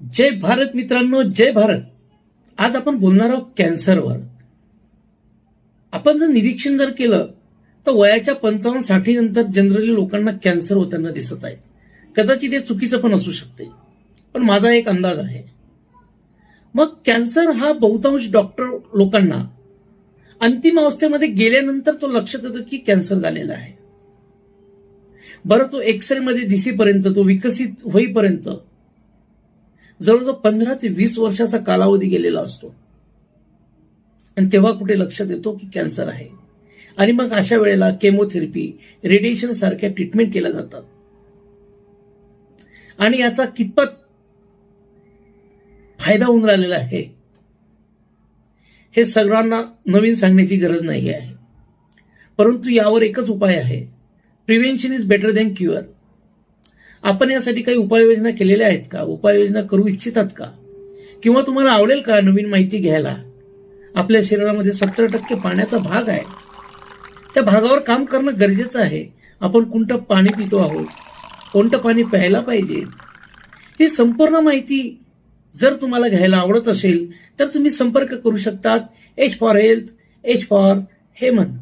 जय भारत मित्रांनो, जय भारत. आज आपण बोलणार आहोत कॅन्सरवर. आपण जर निरीक्षण केलं तर वयाच्या 55-60 नंतर जनरली लोकांना कॅन्सर होताना दिसत आहे. कदाचित हे चुकीचं पण असू शकते, पण माझा एक अंदाज आहे. मग कॅन्सर हा बहुतांश डॉक्टर लोकांना अंतिम अवस्थेमध्ये गेल्यानंतर तो लक्षात येतो की कॅन्सर झालेला आहे. बरं, तो एक्सरे मध्ये दिसेपर्यंत, तो विकसित होईपर्यंत जवळजवळ 15 ते 20 वर्षाचा कालावधी गेलेला असतो. आणि तेव्हा कुठे लक्षात येतो की कॅन्सर आहे. आणि मग अशा वेळेला केमोथेरपी, रेडिएशन सारख्या ट्रीटमेंट केल्या जातात. आणि याचा कितपत फायदा होऊन राहिलेला आहे हे सगळ्यांना नवीन सांगण्याची गरज नाही आहे. परंतु यावर एकच उपाय आहे. Prevention is better than cure. आपण यासाठी काही उपाययोजना केलेल्या आहेत का? उपाययोजना करू इच्छितात का? किंवा तुम्हाला आवडेल का नवीन माहिती घ्यायला? आपल्या शरीरामध्ये 70% पाण्याचा भाग आहे. त्या भागावर काम करणं गरजेचं आहे. आपण कोणतं पाणी पितो आहोत, कोणतं पाणी प्यायला पाहिजे, ही संपूर्ण माहिती जर तुम्हाला घ्यायला आवडत असेल तर तुम्ही संपर्क करू शकतात. H for health, H for Hemant.